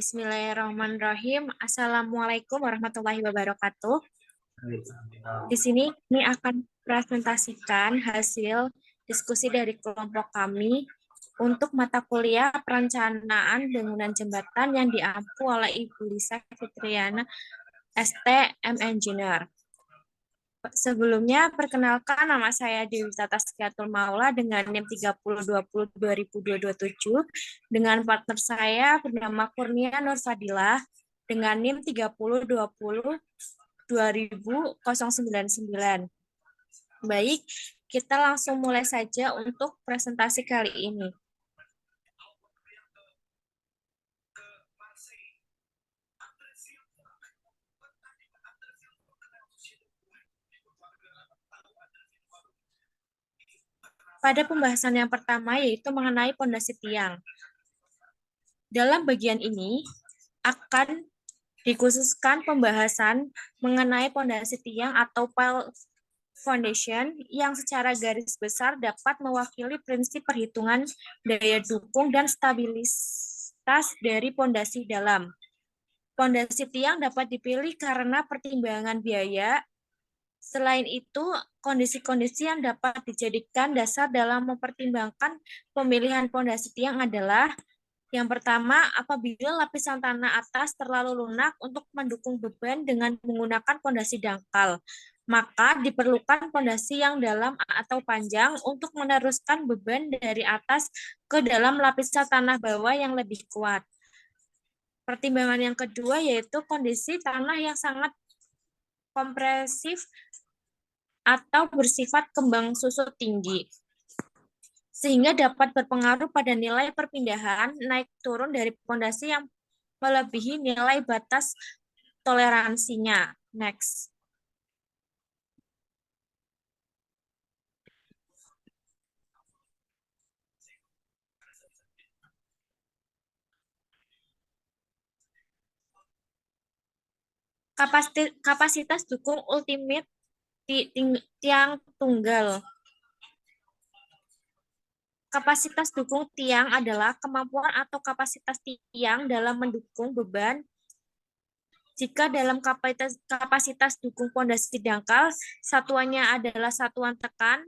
Bismillahirrahmanirrahim. Assalamualaikum warahmatullahi wabarakatuh. Di sini kami akan presentasikan hasil diskusi dari kelompok kami untuk mata kuliah perencanaan bangunan jembatan yang diampu oleh Ibu Lisa Fitriana, STM Engineer. Sebelumnya, perkenalkan nama saya Dewi Taskiatul Maula dengan NIM 3020-2027 dengan partner saya bernama Kurnia Nur Fadilah dengan NIM 3020-2099. Baik, kita langsung mulai saja untuk presentasi kali ini. Pada pembahasan yang pertama yaitu mengenai pondasi tiang. Dalam bagian ini akan dikhususkan pembahasan mengenai pondasi tiang atau pile foundation yang secara garis besar dapat mewakili prinsip perhitungan daya dukung dan stabilitas dari pondasi dalam. Pondasi tiang dapat dipilih karena pertimbangan biaya. Selain itu, kondisi-kondisi yang dapat dijadikan dasar dalam mempertimbangkan pemilihan pondasi tiang adalah yang pertama, apabila lapisan tanah atas terlalu lunak untuk mendukung beban dengan menggunakan pondasi dangkal, maka diperlukan pondasi yang dalam atau panjang untuk meneruskan beban dari atas ke dalam lapisan tanah bawah yang lebih kuat. Pertimbangan yang kedua yaitu kondisi tanah yang sangat kompresif atau bersifat kembang susut tinggi, sehingga dapat berpengaruh pada nilai perpindahan naik turun dari pondasi yang melebihi nilai batas toleransinya. Next. Kapasitas dukung ultimate tiang tunggal. Kapasitas dukung tiang adalah kemampuan atau kapasitas tiang dalam mendukung beban. Jika dalam kapasitas dukung pondasi dangkal, satuannya adalah satuan tekan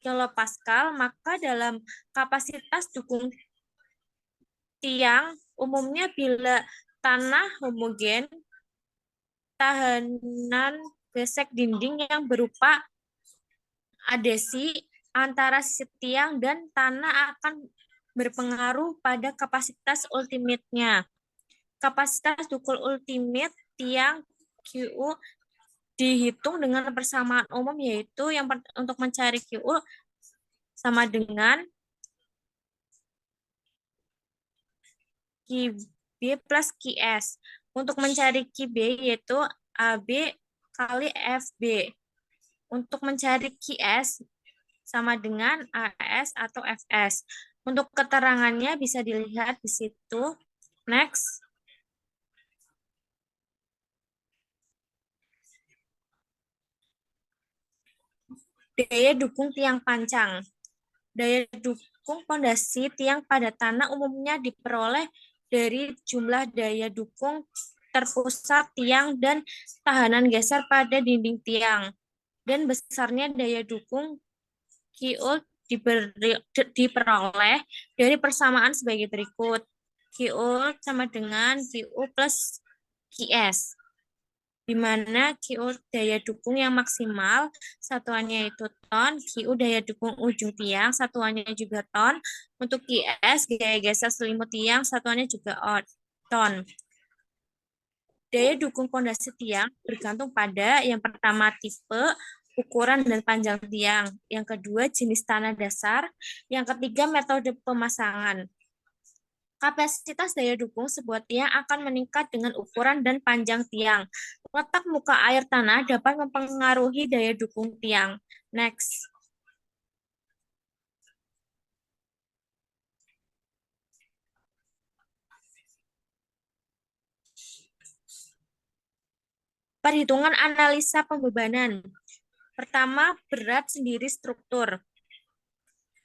kilopascal, maka dalam kapasitas dukung tiang, umumnya bila tanah homogen, tahanan gesek dinding yang berupa adhesi antara sisi tiang dan tanah akan berpengaruh pada kapasitas ultimate-nya. Kapasitas dukung ultimate tiang QU dihitung dengan persamaan umum, yaitu yang untuk mencari QU sama dengan QB plus QS. Untuk mencari QB yaitu AB kali FB. Untuk mencari QS sama dengan AS atau FS. Untuk keterangannya bisa dilihat di situ. Next. Daya dukung tiang pancang. Daya dukung pondasi tiang pada tanah umumnya diperoleh dari jumlah daya dukung terpusat tiang dan tahanan geser pada dinding tiang, dan besarnya daya dukung QU diperoleh dari persamaan sebagai berikut. QU sama dengan QU plus QS, di mana QU daya dukung yang maksimal satuannya itu ton, QU daya dukung ujung tiang satuannya juga ton, untuk QS gaya geser selimut tiang satuannya juga ton. Daya dukung pondasi tiang bergantung pada yang pertama tipe, ukuran dan panjang tiang, yang kedua jenis tanah dasar, yang ketiga metode pemasangan. Kapasitas daya dukung sebuah tiang akan meningkat dengan ukuran dan panjang tiang. Letak muka air tanah dapat mempengaruhi daya dukung tiang. Next. Perhitungan analisa pembebanan. Pertama, berat sendiri struktur.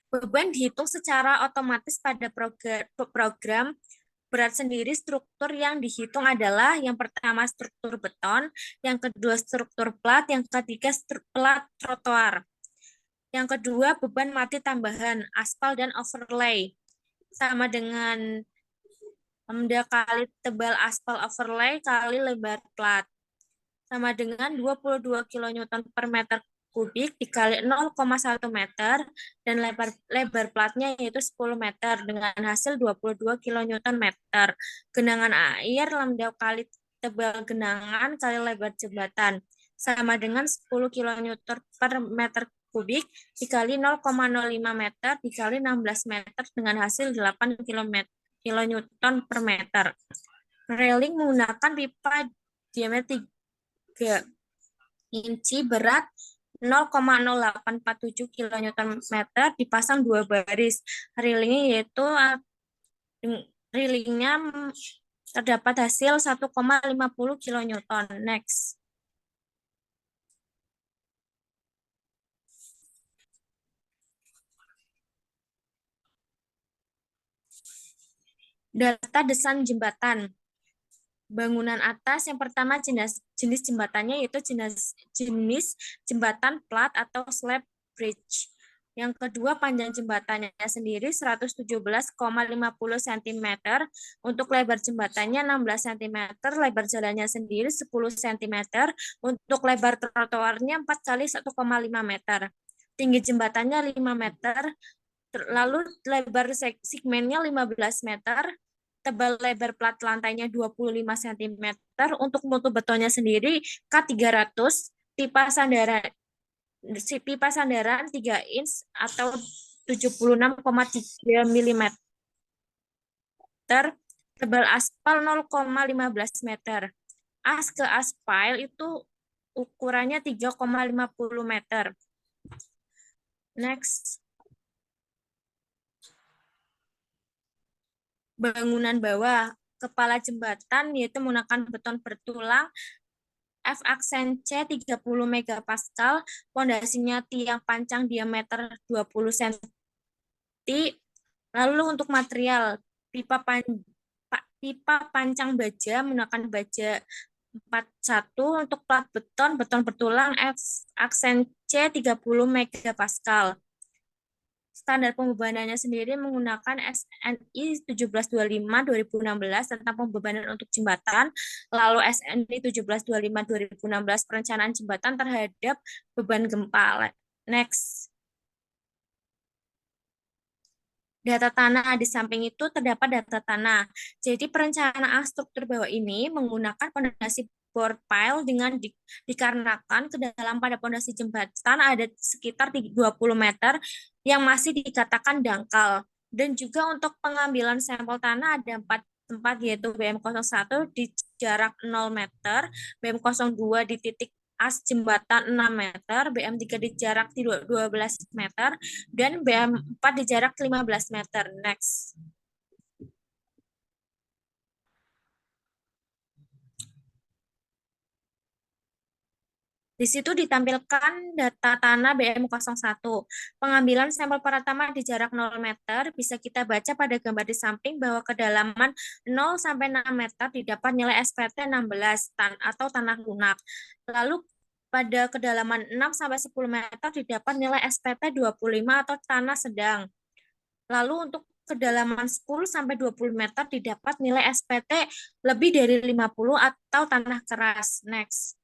Beban dihitung secara otomatis pada program berat sendiri struktur yang dihitung adalah yang pertama struktur beton, yang kedua struktur plat, yang ketiga plat trotoar. Yang kedua beban mati tambahan, aspal dan overlay. Sama dengan MDA kali tebal aspal overlay kali lebar plat. Sama dengan 22 kN per meter kubik dikali 0,1 meter dan lebar platnya yaitu 10 meter dengan hasil 22 kN meter. Genangan air lambda kali tebal genangan kali lebar jembatan sama dengan 10 kN per meter kubik dikali 0,05 meter dikali 16 meter dengan hasil 8 kilonewton per meter. Railing menggunakan pipa diameter 3 inci berat 0,0847 kN dipasang 2 baris. Railingnya terdapat hasil 1,50 kN. Next. Data desain jembatan. Bangunan atas yang pertama jenis jembatannya yaitu jenis jembatan plat atau slab bridge. Yang kedua panjang jembatannya sendiri 117,50 cm, untuk lebar jembatannya 16 cm, lebar jalannya sendiri 10 cm, untuk lebar trotoarnya 4 kali 1,5 meter. Tinggi jembatannya 5 meter, lalu lebar segmennya 15 meter, tebal lebar plat lantainya 25 cm, untuk mutu betonnya sendiri K300, pipa sandaran 3 inch atau 76,3 mm, tebal aspal 0,15 meter. As ke aspal itu ukurannya 3,50 meter. Next. Bangunan bawah, kepala jembatan yaitu menggunakan beton bertulang F aksen C 30 megapascal, pondasinya tiang pancang diameter 20 cm. Lalu untuk material, pipa pancang baja menggunakan baja 41, untuk plat beton bertulang F aksen C 30 megapascal. Standar pembebanannya sendiri menggunakan SNI 1725/2016 tentang pembebanan untuk jembatan, lalu SNI 1725/2016 perencanaan jembatan terhadap beban gempa. Next. Data tanah, di samping itu terdapat data tanah. Jadi perencanaan struktur bawah ini menggunakan pondasi bore pile dikarenakan kedalaman pada pondasi jembatan ada sekitar 20 meter yang masih dikatakan dangkal. Dan juga untuk pengambilan sampel tanah ada 4 tempat, yaitu BM01 di jarak 0 meter, BM02 di titik as jembatan 6 meter, BM3 di jarak 12 meter, dan BM4 di jarak 15 meter. Next. Di situ ditampilkan data tanah BM01. Pengambilan sampel pertama di jarak 0 meter bisa kita baca pada gambar di samping bahwa kedalaman 0 sampai 6 meter didapat nilai SPT 16 atau tanah lunak. Lalu pada kedalaman 6 sampai 10 meter didapat nilai SPT 25 atau tanah sedang. Lalu untuk kedalaman 10 sampai 20 meter didapat nilai SPT lebih dari 50 atau tanah keras. Next.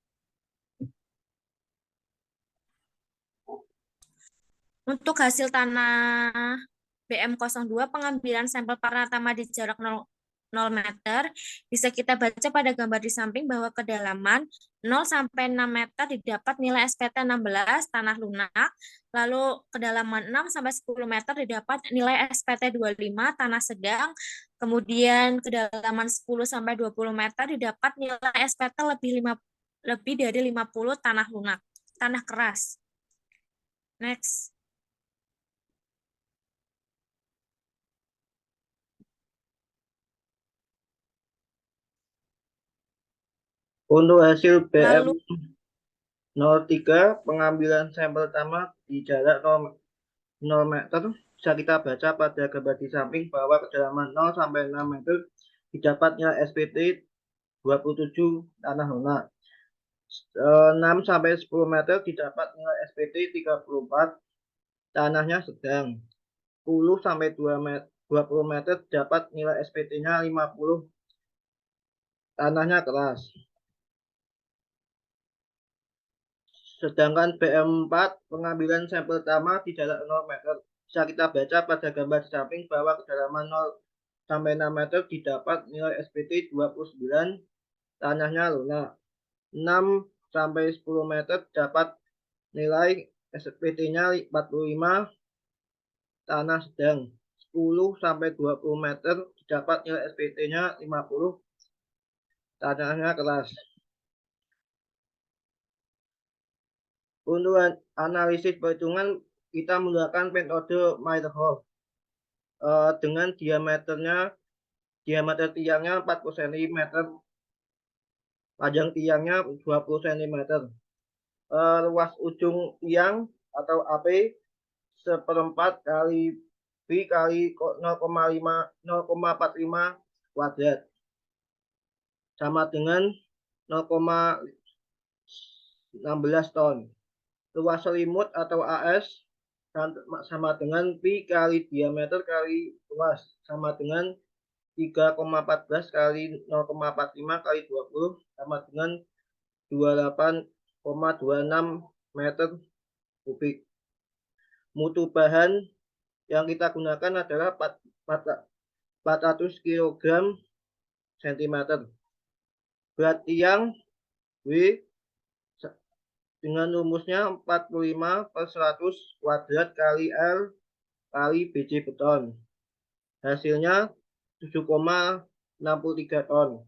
Untuk hasil tanah BM02 pengambilan sampel pertama di jarak 0 meter bisa kita baca pada gambar di samping bahwa kedalaman 0 sampai 6 meter didapat nilai SPT 16 tanah lunak, lalu kedalaman 6 sampai 10 meter didapat nilai SPT 25 tanah sedang, kemudian kedalaman 10 sampai 20 meter didapat nilai SPT lebih dari 50 tanah lunak, tanah keras. Next. Untuk hasil BM03, pengambilan sampel pertama di jarak 0 meter bisa kita baca pada gambar di samping bahwa kedalaman 0 sampai 6 meter didapatnya SPT 27 tanah lunak. 6 sampai 10 meter didapat nilai SPT 34 tanahnya sedang. 10 sampai 20 meter dapat nilai SPT-nya 50 tanahnya keras. Sedangkan BM4 pengambilan sampel pertama di jarak 0 meter. Bisa kita baca pada gambar di samping bahwa kedalaman 0 sampai 6 meter didapat nilai SPT 29 tanahnya lunak. 6 sampai 10 meter dapat nilai SPT-nya 45 tanah sedang. 10 sampai 20 meter didapat nilai SPT-nya 50 tanahnya keras. Untuk analisis perhitungan kita menggunakan metode Meyerhof dengan diameter tiangnya 40 cm, panjang tiangnya 20 cm. Luas ujung tiang atau AP seperempat kali B kali 0,45 kuadrat sama dengan 0,16 ton. Luas selimut atau AS sama dengan Pi kali diameter kali luas sama dengan 3,14 kali 0,45 kali 20 sama dengan 28,26 meter kubik. Mutu bahan yang kita gunakan adalah 400 kg cm. Berat tiang W dengan rumusnya 45/100 kuadrat kali L kali BJ beton. Hasilnya 7,63 ton.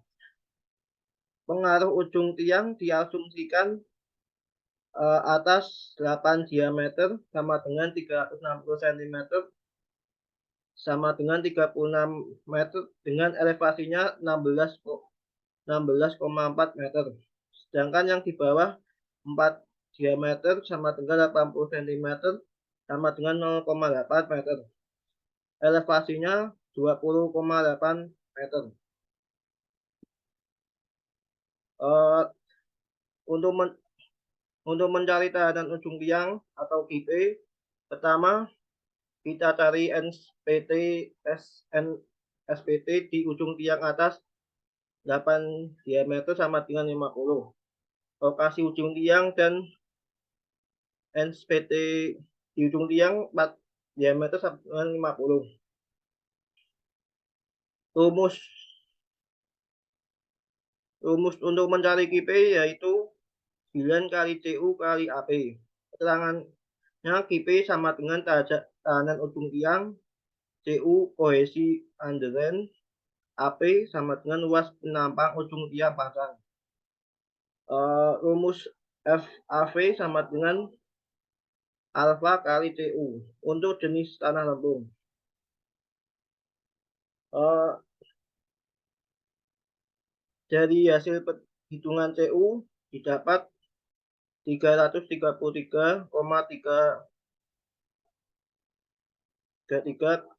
Pengaruh ujung tiang diasumsikan atas 8 diameter sama dengan 360 cm sama dengan 36 meter dengan elevasinya 16,4 meter. Sedangkan yang di bawah 4 diameter sama dengan 80 cm sama dengan 0,8 meter. Elevasinya 20,8 meter. Untuk mencari tahanan ujung tiang atau KIP, pertama kita cari SPT di ujung tiang atas 8 diameter sama dengan 50. Lokasi ujung tiang dan SPT di ujung tiang 4 diameter sama dengan 50. Rumus untuk mencari KIP yaitu 9 kali CU kali AP. Keterangannya KIP sama dengan tahanan ujung tiang, CU kohesi underline, AP sama dengan luas penampang ujung tiang pasang. Rumus FAV sama dengan alfa kali CU untuk jenis tanah lempung. Dari hasil perhitungan CU didapat 333,333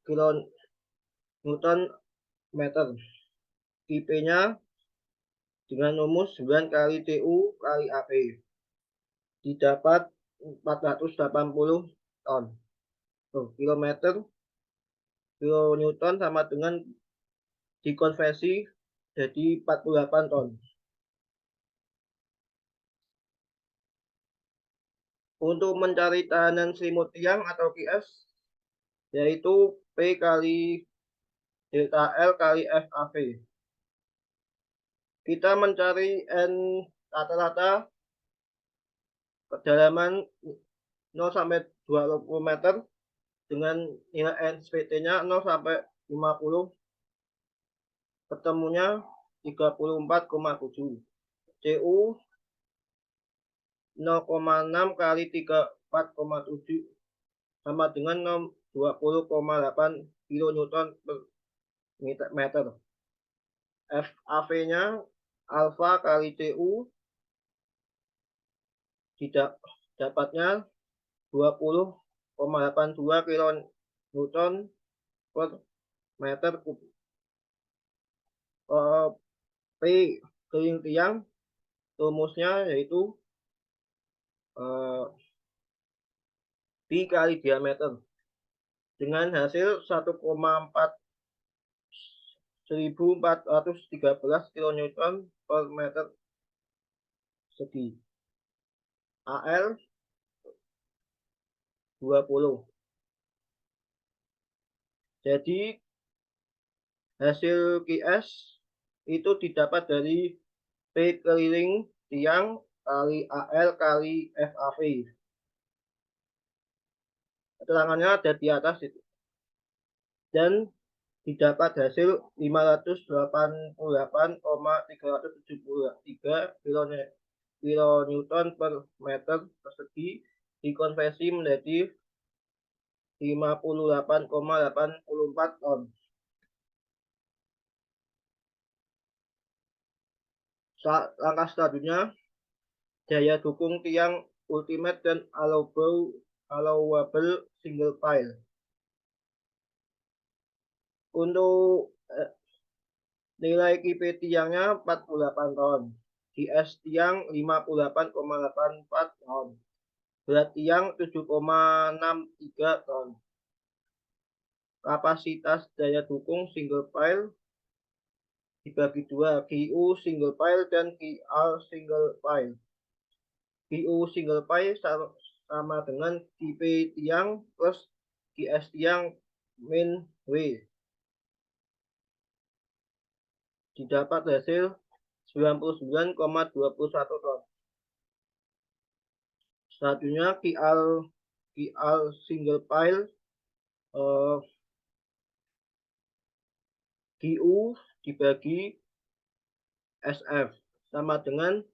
kilonewton meter. KIP-nya dengan rumus 9 kali CU kali AP didapat 480 ton. Kilometer kilonewton sama dengan dikonversi jadi 48 ton. Untuk mencari tahanan selimut tiang atau QS yaitu P kali delta L kali FAV. Kita mencari N rata-rata kedalaman 0 sampai 20 meter dengan nilai SPT-nya 0 sampai 50, ketemunya 34,7. CU 0,6 kali 34,7 sama dengan 20,8 kilonewton per meter. FAV-nya alfa kali CU dapatnya 20,82 kilonewton per meter kubik. P keliling tiang, rumusnya yaitu P kali diameter dengan hasil 1413 kN per meter segi. AL 20. Jadi hasil QS itu didapat dari P keliling tiang kali AL kali FAV. Keterangannya ada di atas itu. Dan didapat hasil 588,373 kN per meter persegi dikonversi menjadi 58,84 ton. Langkah selanjutnya, daya dukung tiang ultimate dan allowable single pile. Untuk nilai KP tiangnya 48 ton, GS tiang 58,84 ton, berat tiang 7,63 ton. Kapasitas daya dukung single pile dibagi dua, GU single pile dan GR single pile. GU single pile sama dengan KP tiang plus GS tiang min W. Didapat hasil 99,21 ton. Selanjutnya KR single pile GU dibagi SF sama dengan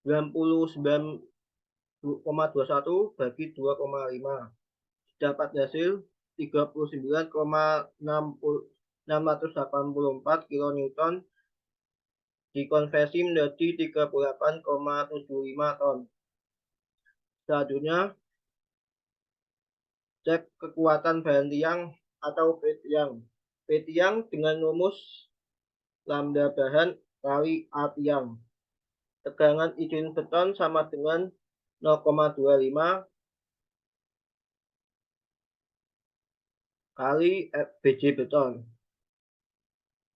99,21 bagi 2,5. Dapat hasil 39,684 kN dikonversi menjadi 38,75 ton. Selanjutnya, cek kekuatan bahan tiang atau P tiang. P tiang dengan rumus lambda bahan kali A tiang. Tegangan izin beton sama dengan 0,25 kali BJ beton.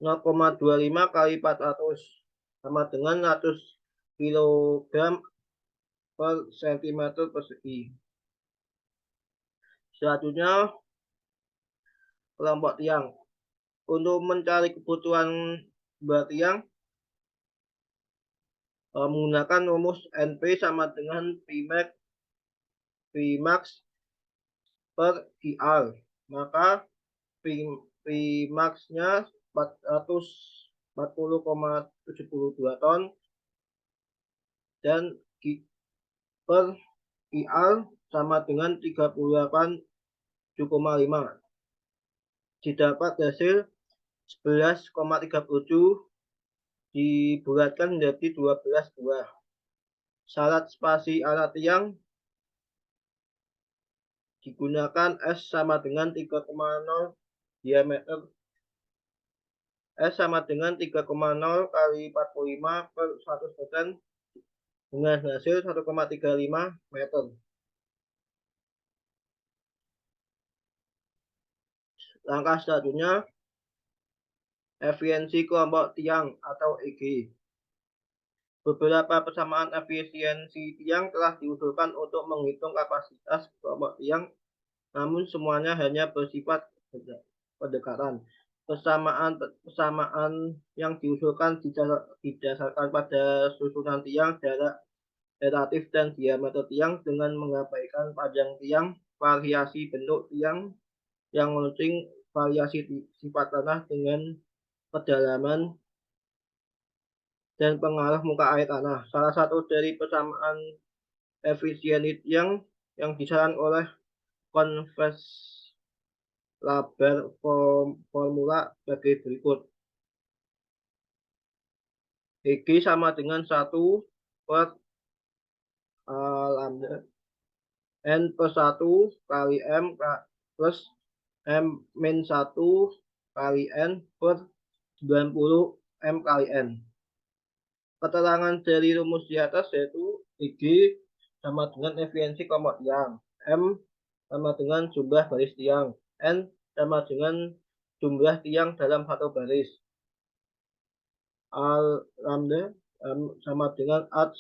0,25 kali 400 sama dengan 100 kg per cm persegi. Selanjutnya, kelompok tiang. Untuk mencari kebutuhan buat tiang, menggunakan rumus NP sama dengan Pmax per GR. Maka Pmax-nya 440,72 ton dan per GR sama dengan 38,5. Didapat hasil 11,37 dibulatkan menjadi 12 buah. Syarat spasi alat tiang digunakan S sama dengan 3,0 diameter. S sama dengan 3,0 kali 45 per 100% dengan hasil 1,35 meter. Langkah selanjutnya, efisiensi kelompok tiang atau EG. Beberapa persamaan efisiensi tiang telah diusulkan untuk menghitung kapasitas kelompok tiang, namun semuanya hanya bersifat pendekatan. Persamaan yang diusulkan didasarkan pada susunan tiang, jarak relatif dan diameter tiang dengan mengabaikan panjang tiang, variasi bentuk tiang yang menuntut variasi sifat tanah dengan kedalaman dan pengaruh muka air tanah. Salah satu dari persamaan efisiensi tiang yang disarankan oleh Conves Labar formula sebagai berikut. EG sama dengan 1 per lambda N per 1 kali M plus M min 1 kali N per 90 M kali N. Keterangan dari rumus di atas yaitu IG sama dengan efisiensi kelompok tiang, M sama dengan jumlah baris tiang, N sama dengan jumlah tiang dalam satu baris, lambda sama dengan arc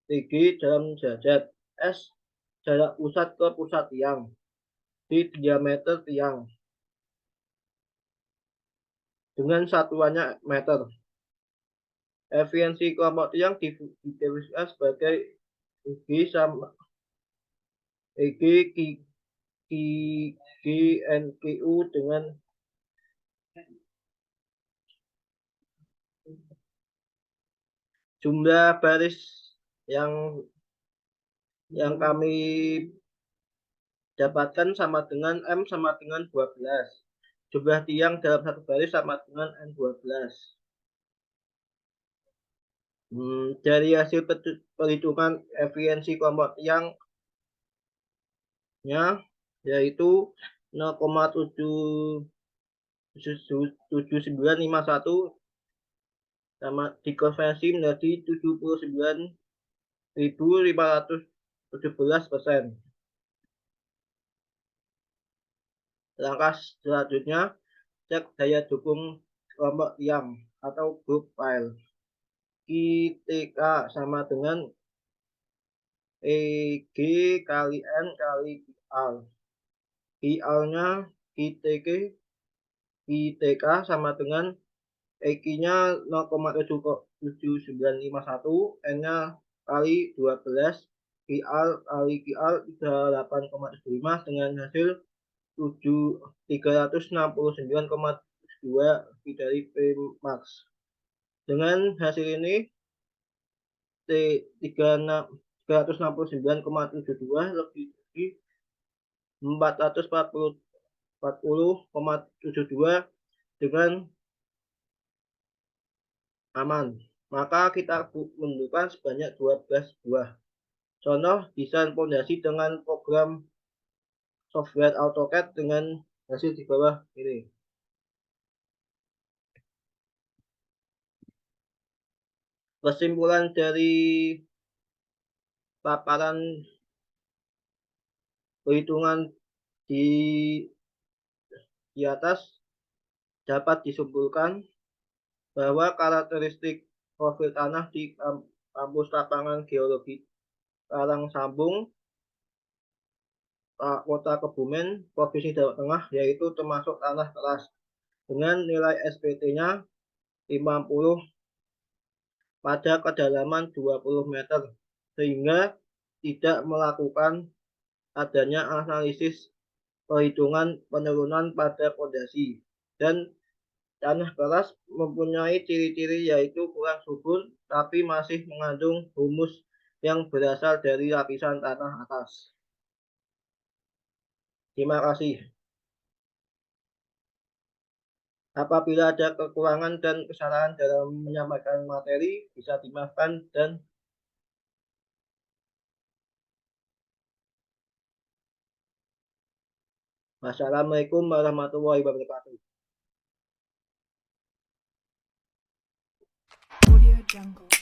TG dalam derajat, S jarak pusat ke pusat tiang, di diameter tiang dengan satuannya meter. Efisiensi kelompok tiang didefinisikan sebagai IG sama EG GNQU dengan jumlah baris yang kami dapatkan sama dengan M sama dengan 12. Jumlah tiang dalam satu baris sama dengan N12. Dari hasil perhitungan efisiensi kelompok tiangnya yaitu 0,77951 sama dikonversi menjadi 79.517%. Langkah selanjutnya, cek daya dukung kelompok tiang atau group file. ITK sama dengan EG kali N kali R. IR-nya ITK sama dengan EG-nya 0,77951, N-nya kali 12, IR kali QR 38,75 dengan hasil 369,2 dari P-Max. Dengan hasil ini T369,72 lebih dari 440,72 dengan aman. Maka kita menentukan sebanyak 12 buah. Contoh desain fondasi dengan program software AutoCAD dengan hasil di bawah ini. Kesimpulan dari paparan perhitungan di atas dapat disimpulkan bahwa karakteristik profil tanah di kampus lapangan geologi Karangsambung, Kota Kebumen, Provinsi Jawa Tengah yaitu termasuk tanah keras dengan nilai SPT-nya 50 pada kedalaman 20 meter sehingga tidak melakukan adanya analisis perhitungan penurunan pada fondasi, dan tanah keras mempunyai ciri-ciri yaitu kurang subur tapi masih mengandung humus yang berasal dari lapisan tanah atas. Terima kasih. Apabila ada kekurangan dan kesalahan dalam menyampaikan materi, bisa dimaafkan dan wassalamualaikum warahmatullahi wabarakatuh. Audio Jungle.